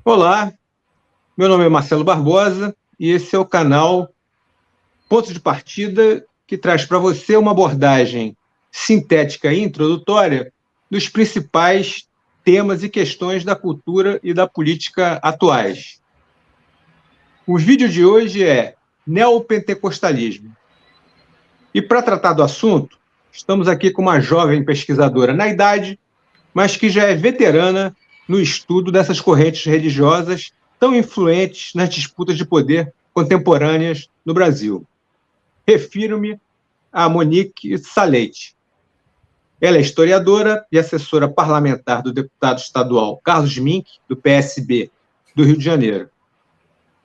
Olá, meu nome é Marcelo Barbosa e esse é o canal Ponto de Partida, que traz para você uma abordagem sintética e introdutória dos principais temas e questões da cultura e da política atuais. O vídeo de hoje é neopentecostalismo. E para tratar do assunto, estamos aqui com uma jovem pesquisadora na idade, mas que já é veterana no estudo dessas correntes religiosas tão influentes nas disputas de poder contemporâneas no Brasil. Refiro-me a Monique Salete. Ela é historiadora e assessora parlamentar do deputado estadual Carlos Mink, do PSB do Rio de Janeiro.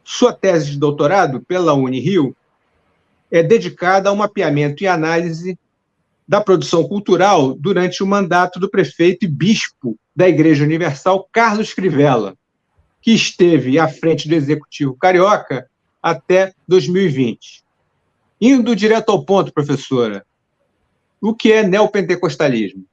Sua tese de doutorado pela Unirio é dedicada ao mapeamento e análise da produção cultural durante o mandato do prefeito e bispo da Igreja Universal, Carlos Crivella, que esteve à frente do Executivo Carioca até 2020. Indo direto ao ponto, professora, o que é neopentecostalismo?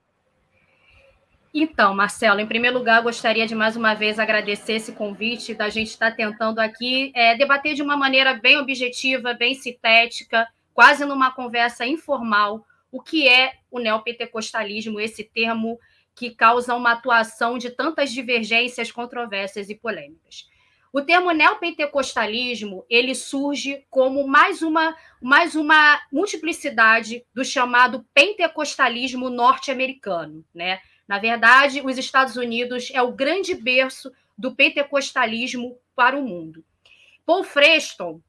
Então, Marcelo, em primeiro lugar, gostaria de mais uma vez agradecer esse convite da gente estar tentando aqui debater de uma maneira bem objetiva, bem sintética, quase numa conversa informal, o que é o neopentecostalismo, esse termo que causa uma atuação de tantas divergências, controvérsias e polêmicas. O termo neopentecostalismo, ele surge como mais uma multiplicidade do chamado pentecostalismo norte-americano, né? Na verdade, os Estados Unidos é o grande berço do pentecostalismo para o mundo. Paul Freston,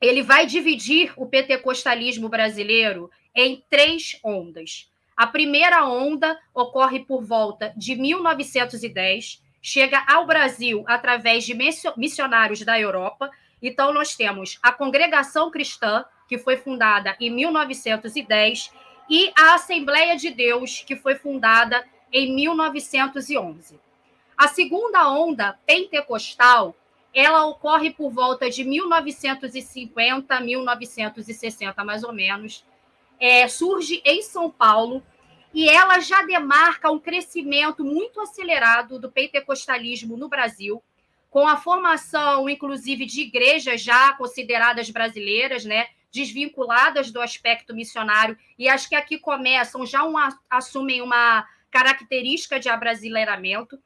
ele vai dividir o pentecostalismo brasileiro em 3 ondas. A primeira onda ocorre por volta de 1910, chega ao Brasil através de missionários da Europa. Então, nós temos a Congregação Cristã, que foi fundada em 1910, e a Assembleia de Deus, que foi fundada em 1911. A segunda onda pentecostal, ela ocorre por volta de 1950, 1960, mais ou menos. Surge em São Paulo e ela já demarca um crescimento muito acelerado do pentecostalismo no Brasil, com a formação, inclusive, de igrejas já consideradas brasileiras, né, desvinculadas do aspecto missionário, e as que aqui começam já assumem uma característica de abrasileiramento.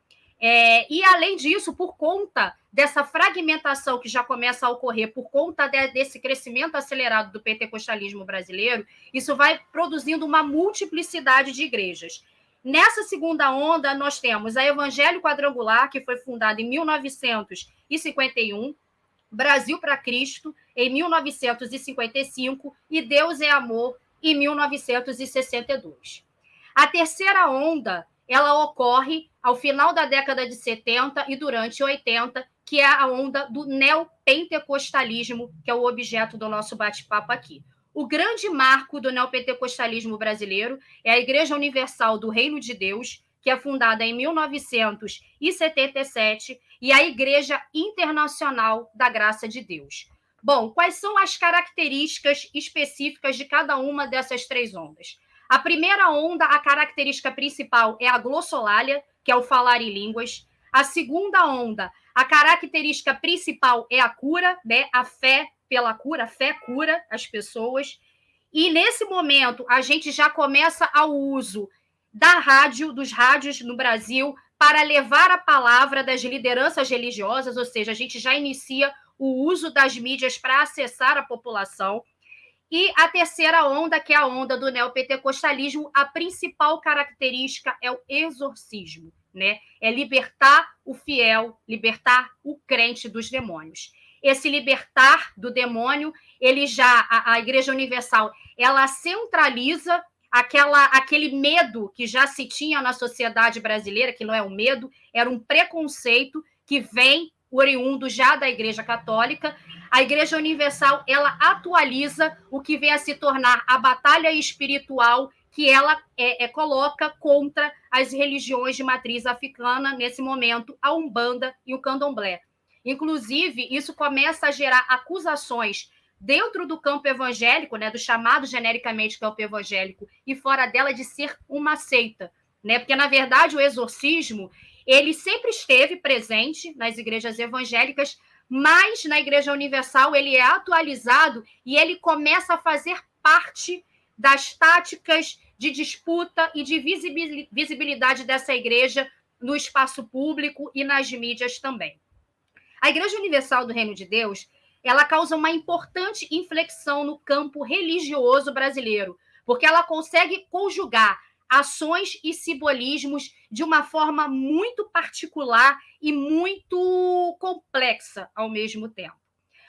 E, além disso, por conta dessa fragmentação que já começa a ocorrer, por conta desse crescimento acelerado do pentecostalismo brasileiro, isso vai produzindo uma multiplicidade de igrejas. Nessa segunda onda, nós temos a Evangelho Quadrangular, que foi fundada em 1951, Brasil para Cristo, em 1955, e Deus é Amor, em 1962. A terceira onda, ela ocorre ao final da década de 70 e durante 80, que é a onda do neopentecostalismo, que é o objeto do nosso bate-papo aqui. O grande marco do neopentecostalismo brasileiro é a Igreja Universal do Reino de Deus, que é fundada em 1977, e a Igreja Internacional da Graça de Deus. Bom, quais são as características específicas de cada uma dessas 3 ondas? A primeira onda, a característica principal é a glossolalia, que é o falar em línguas. A segunda onda, a característica principal é a cura, né? A fé pela cura, a fé cura as pessoas. E nesse momento, a gente já começa ao uso da rádio, dos rádios no Brasil, para levar a palavra das lideranças religiosas, ou seja, a gente já inicia o uso das mídias para acessar a população. E a terceira onda, que é a onda do neopentecostalismo, a principal característica é o exorcismo, né? É libertar o fiel, libertar o crente dos demônios. Esse libertar do demônio, a Igreja Universal, ela centraliza aquele medo que já se tinha na sociedade brasileira, que não é um medo, era um preconceito que vem oriundo já da Igreja Católica. A Igreja Universal, ela atualiza o que vem a se tornar a batalha espiritual que ela coloca contra as religiões de matriz africana, nesse momento, a Umbanda e o Candomblé. Inclusive, isso começa a gerar acusações dentro do campo evangélico, né, do chamado genericamente campo evangélico, e fora dela de ser uma seita, né? Porque, na verdade, o exorcismo, Ele sempre esteve presente nas igrejas evangélicas, mas na Igreja Universal ele é atualizado e ele começa a fazer parte das táticas de disputa e de visibilidade dessa igreja no espaço público e nas mídias também. A Igreja Universal do Reino de Deus, ela causa uma importante inflexão no campo religioso brasileiro, porque ela consegue conjugar ações e simbolismos de uma forma muito particular e muito complexa ao mesmo tempo.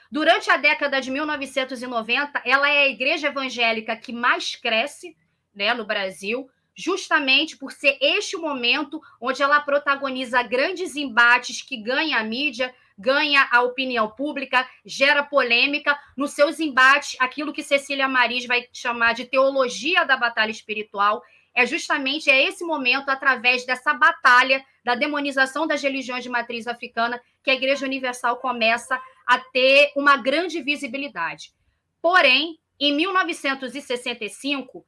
Durante a década de 1990, ela é a igreja evangélica que mais cresce, né, no Brasil, justamente por ser este o momento onde ela protagoniza grandes embates que ganha a mídia, ganha a opinião pública, gera polêmica. Nos seus embates, aquilo que Cecília Maris vai chamar de teologia da batalha espiritual, é justamente esse momento, através dessa batalha da demonização das religiões de matriz africana, que a Igreja Universal começa a ter uma grande visibilidade. Porém, em 1965,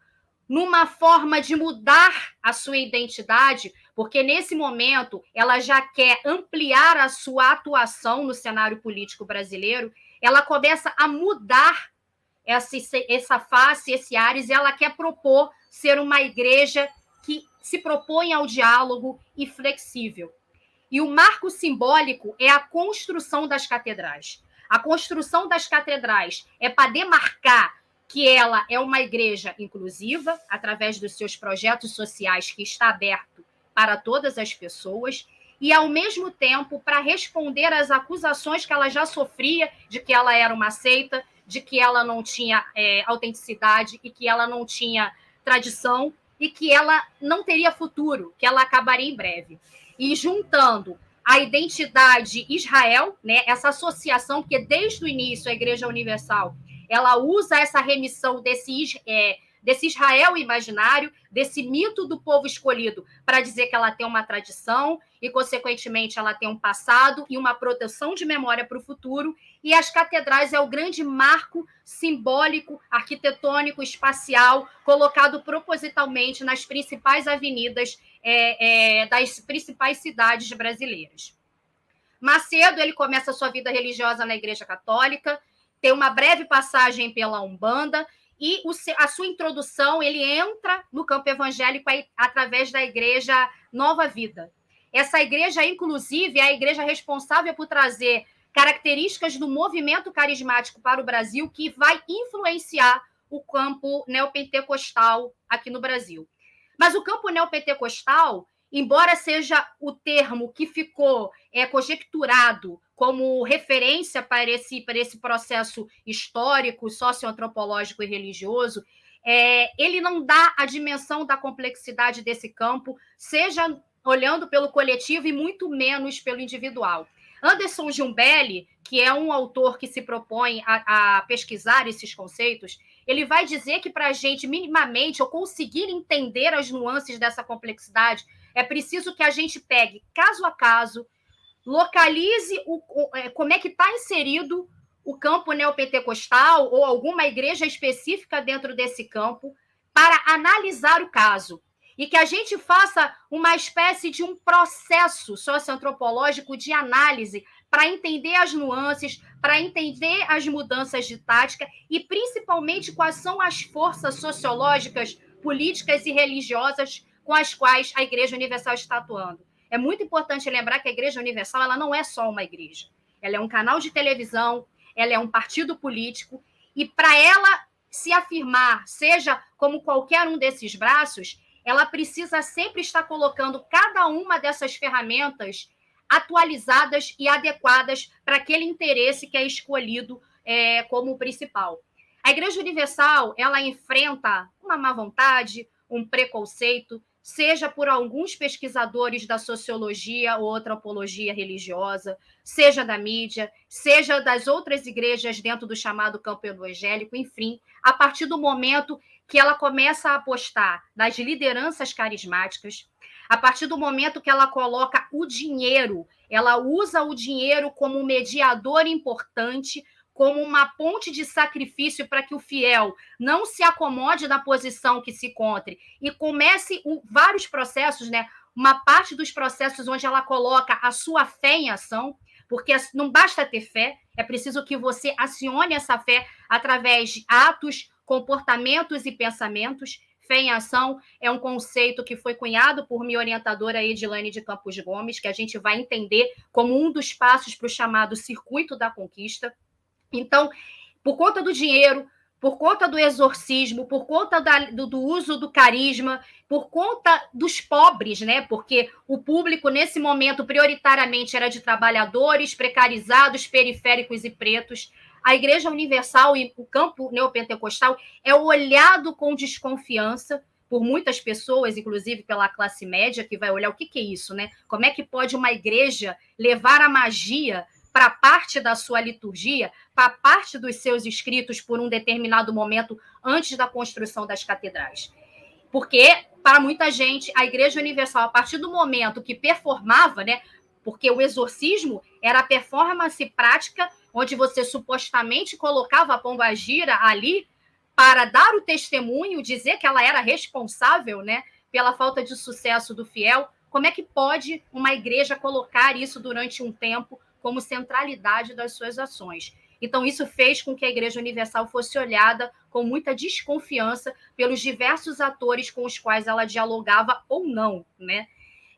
numa forma de mudar a sua identidade, porque nesse momento ela já quer ampliar a sua atuação no cenário político brasileiro, ela começa a mudar essa face, esse ares, e ela quer propor ser uma igreja que se propõe ao diálogo e flexível. E o marco simbólico é a construção das catedrais. A construção das catedrais é para demarcar que ela é uma igreja inclusiva, através dos seus projetos sociais, que está aberto para todas as pessoas, e, ao mesmo tempo, para responder às acusações que ela já sofria de que ela era uma seita, de que ela não tinha autenticidade e que ela não tinha tradição e que ela não teria futuro, que ela acabaria em breve. E juntando a identidade Israel, né, essa associação, porque desde o início a Igreja Universal ela usa essa remissão desse Israel imaginário, desse mito do povo escolhido, para dizer que ela tem uma tradição e, consequentemente, ela tem um passado e uma proteção de memória para o futuro. E as catedrais é o grande marco simbólico, arquitetônico, espacial, colocado propositalmente nas principais avenidas das principais cidades brasileiras. Macedo, ele começa a sua vida religiosa na Igreja Católica, tem uma breve passagem pela Umbanda, e a sua introdução, ele entra no campo evangélico através da Igreja Nova Vida. Essa igreja, inclusive, é a igreja responsável por trazer características do movimento carismático para o Brasil, que vai influenciar o campo neopentecostal aqui no Brasil. Mas o campo neopentecostal, embora seja o termo que ficou conjecturado como referência para esse processo histórico, socioantropológico e religioso, ele não dá a dimensão da complexidade desse campo, seja olhando pelo coletivo e muito menos pelo individual. Anderson Giumbelli, que é um autor que se propõe a pesquisar esses conceitos, ele vai dizer que para a gente, minimamente, ou conseguir entender as nuances dessa complexidade, é preciso que a gente pegue caso a caso, localize como é que está inserido o campo neopentecostal ou alguma igreja específica dentro desse campo para analisar o caso. E que a gente faça uma espécie de um processo socioantropológico de análise para entender as nuances, para entender as mudanças de tática e, principalmente, quais são as forças sociológicas, políticas e religiosas com as quais a Igreja Universal está atuando. É muito importante lembrar que a Igreja Universal ela não é só uma igreja. Ela é um canal de televisão, ela é um partido político, e para ela se afirmar, seja como qualquer um desses braços, ela precisa sempre estar colocando cada uma dessas ferramentas atualizadas e adequadas para aquele interesse que é escolhido como principal. A Igreja Universal, ela enfrenta uma má vontade, um preconceito, seja por alguns pesquisadores da sociologia ou antropologia religiosa, seja da mídia, seja das outras igrejas dentro do chamado campo evangélico, enfim, a partir do momento que ela começa a apostar nas lideranças carismáticas, a partir do momento que ela coloca o dinheiro, ela usa o dinheiro como um mediador importante, como uma ponte de sacrifício para que o fiel não se acomode na posição que se encontre e comece vários processos, né? uma parte dos processos onde ela coloca a sua fé em ação, porque não basta ter fé, é preciso que você acione essa fé através de atos, comportamentos e pensamentos. Fé em ação é um conceito que foi cunhado por minha orientadora Edilane de Campos Gomes, que a gente vai entender como um dos passos para o chamado circuito da conquista. Então, por conta do dinheiro, por conta do exorcismo, por conta do uso do carisma, por conta dos pobres, né? Porque o público, nesse momento, prioritariamente era de trabalhadores, precarizados, periféricos e pretos. A Igreja Universal e o campo neopentecostal é olhado com desconfiança por muitas pessoas, inclusive pela classe média, que vai olhar o que é isso, né? Como é que pode uma igreja levar a magia para parte da sua liturgia, para parte dos seus escritos por um determinado momento antes da construção das catedrais? Porque, para muita gente, a Igreja Universal, a partir do momento que performava, né, porque o exorcismo era a performance prática, onde você supostamente colocava a pombagira ali para dar o testemunho, dizer que ela era responsável, né, pela falta de sucesso do fiel. Como é que pode uma igreja colocar isso durante um tempo como centralidade das suas ações? Então, isso fez com que a Igreja Universal fosse olhada com muita desconfiança pelos diversos atores com os quais ela dialogava ou não, né?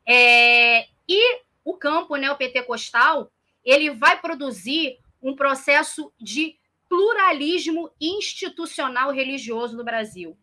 E o campo neopentecostal, ele vai produzir um processo de pluralismo institucional religioso no Brasil.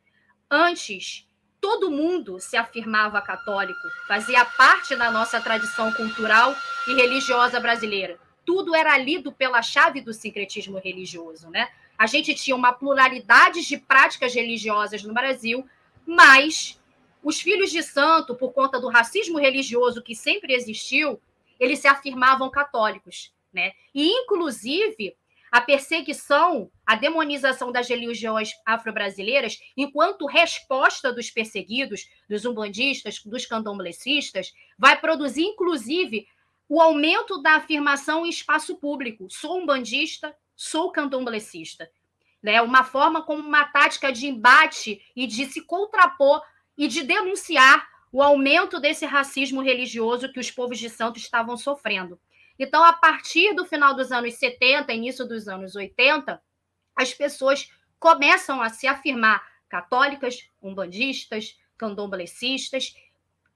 Antes, todo mundo se afirmava católico, fazia parte da nossa tradição cultural e religiosa brasileira. Tudo era lido pela chave do sincretismo religioso, né? A gente tinha uma pluralidade de práticas religiosas no Brasil, mas os filhos de santo, por conta do racismo religioso que sempre existiu, eles se afirmavam católicos, né? E, inclusive, a perseguição, a demonização das religiões afro-brasileiras, enquanto resposta dos perseguidos, dos umbandistas, dos candomblecistas, vai produzir, inclusive, o aumento da afirmação em espaço público. Sou umbandista, sou candomblecista. Né? Uma forma como uma tática de embate e de se contrapor e de denunciar o aumento desse racismo religioso que os povos de santo estavam sofrendo. Então, a partir do final dos anos 70, início dos anos 80, as pessoas começam a se afirmar católicas, umbandistas, candomblecistas,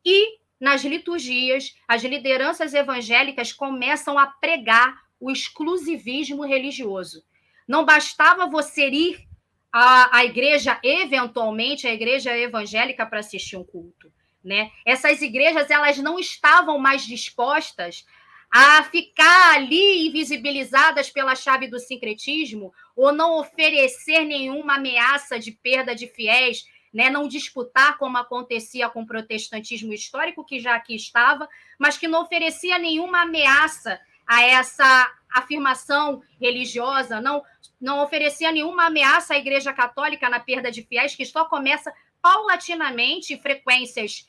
e nas liturgias, as lideranças evangélicas começam a pregar o exclusivismo religioso. Não bastava você ir à igreja, eventualmente, à igreja evangélica para assistir um culto, né? Essas igrejas, elas não estavam mais dispostas a ficar ali invisibilizadas pela chave do sincretismo ou não oferecer nenhuma ameaça de perda de fiéis, né? Não disputar como acontecia com o protestantismo histórico, que já aqui estava, mas que não oferecia nenhuma ameaça a essa afirmação religiosa, não oferecia nenhuma ameaça à Igreja Católica na perda de fiéis, que só começa paulatinamente, em frequências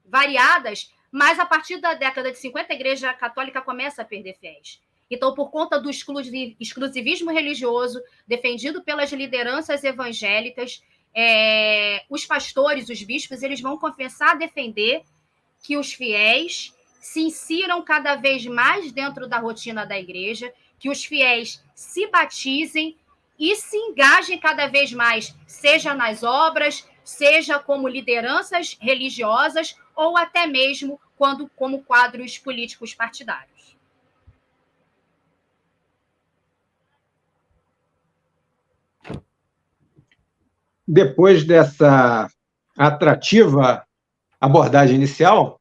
variadas, mas a partir da década de 50, a Igreja Católica começa a perder fiéis. Então, por conta do exclusivismo religioso defendido pelas lideranças evangélicas, os pastores, os bispos, eles vão começar a defender que os fiéis se insiram cada vez mais dentro da rotina da igreja, que os fiéis se batizem e se engajem cada vez mais, seja nas obras, seja como lideranças religiosas ou até mesmo como quadros políticos partidários. Depois dessa atrativa abordagem inicial,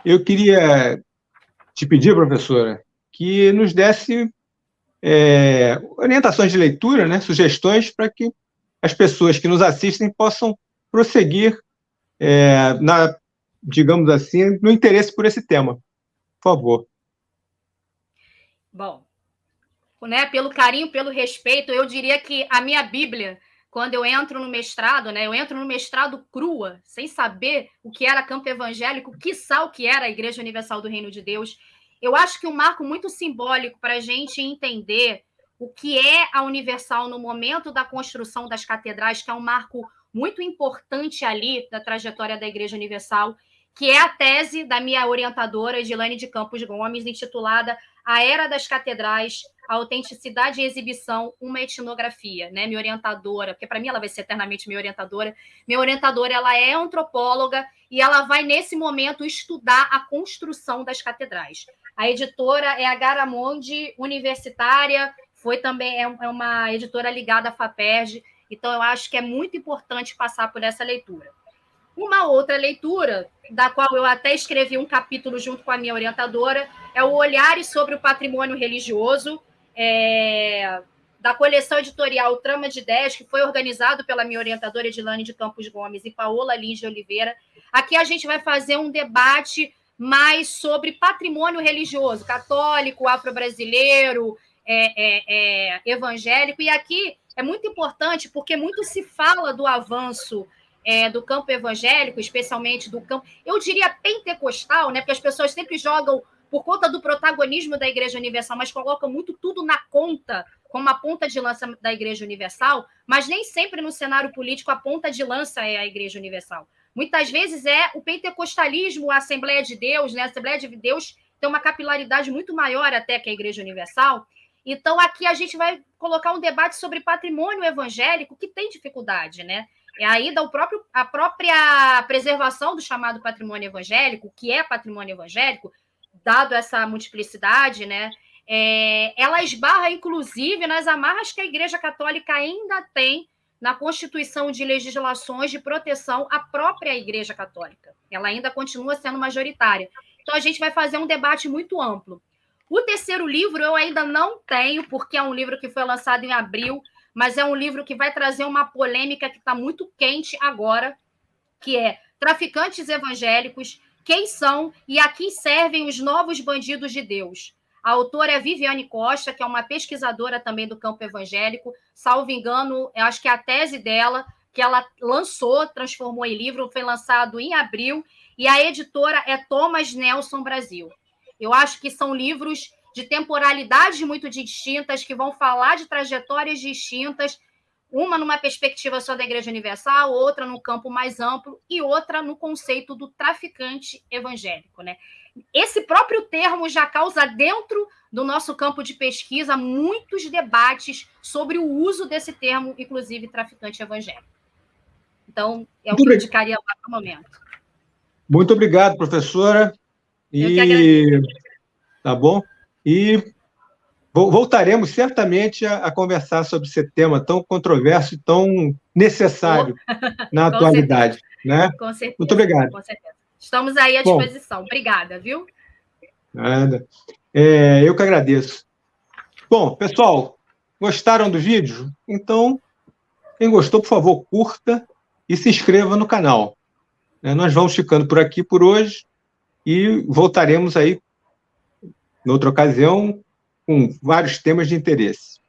eu queria te pedir, professora, que nos desse orientações de leitura, né, sugestões para que as pessoas que nos assistem possam prosseguir, digamos assim, no interesse por esse tema. Por favor. Bom, né, pelo carinho, pelo respeito, eu diria que a minha Bíblia, quando eu entro no mestrado, né, eu entro no mestrado crua, sem saber o que era campo evangélico, quiçá o que era a Igreja Universal do Reino de Deus. Eu acho que um marco muito simbólico para a gente entender o que é a Universal no momento da construção das catedrais, que é um marco muito importante ali da trajetória da Igreja Universal, que é a tese da minha orientadora, Edilane de Campos Gomes, intitulada A Era das Catedrais, a Autenticidade e Exibição, uma Etnografia, né? Minha orientadora, porque para mim ela vai ser eternamente minha orientadora. Minha orientadora, ela é antropóloga e ela vai, nesse momento, estudar a construção das catedrais. A editora é a Garamonde Universitária, foi também é uma editora ligada à FAPERJ, então eu acho que é muito importante passar por essa leitura. Uma outra leitura, da qual eu até escrevi um capítulo junto com a minha orientadora, é o Olhares sobre o Patrimônio Religioso, da coleção editorial Trama de Ideias, que foi organizado pela minha orientadora Edilane de Campos Gomes e Paola Lins de Oliveira. Aqui a gente vai fazer um debate mais sobre patrimônio religioso, católico, afro-brasileiro, evangélico. E aqui é muito importante porque muito se fala do avanço do campo evangélico, especialmente do campo, eu diria pentecostal, né? Porque as pessoas sempre jogam por conta do protagonismo da Igreja Universal, mas colocam muito tudo na conta, como a ponta de lança da Igreja Universal, mas nem sempre no cenário político a ponta de lança é a Igreja Universal. Muitas vezes é o pentecostalismo, a Assembleia de Deus, né? A Assembleia de Deus tem uma capilaridade muito maior até que a Igreja Universal. Então, aqui a gente vai colocar um debate sobre patrimônio evangélico que tem dificuldade, né? E aí, a própria preservação do chamado patrimônio evangélico, que é patrimônio evangélico, dado essa multiplicidade, né, ela esbarra, inclusive, nas amarras que a Igreja Católica ainda tem na constituição de legislações de proteção à própria Igreja Católica. Ela ainda continua sendo majoritária. Então, a gente vai fazer um debate muito amplo. O terceiro livro eu ainda não tenho, porque é um livro que foi lançado em abril, mas é um livro que vai trazer uma polêmica que está muito quente agora, que é Traficantes Evangélicos, Quem São e a que Servem os Novos Bandidos de Deus. A autora é Viviane Costa, que é uma pesquisadora também do campo evangélico. Salvo engano, eu acho que é a tese dela, que ela lançou, transformou em livro, foi lançado em abril, e a editora é Thomas Nelson Brasil. Eu acho que são livros de temporalidades muito distintas, que vão falar de trajetórias distintas, uma numa perspectiva só da Igreja Universal, outra no campo mais amplo e outra no conceito do traficante evangélico, né? Esse próprio termo já causa dentro do nosso campo de pesquisa muitos debates sobre o uso desse termo, inclusive traficante evangélico. Então, é o que eu indicaria lá no momento. Muito obrigado, professora. Eu que agradeço. Tá bom? E voltaremos certamente a conversar sobre esse tema tão controverso e tão necessário na atualidade. Né? Com certeza. Muito obrigado. Com certeza. Estamos aí à disposição. Obrigada, viu? Nada. Eu que agradeço. Bom, pessoal, gostaram do vídeo? Então, quem gostou, por favor, curta e se inscreva no canal. Nós vamos ficando por aqui por hoje e voltaremos aí, em outra ocasião, com vários temas de interesse.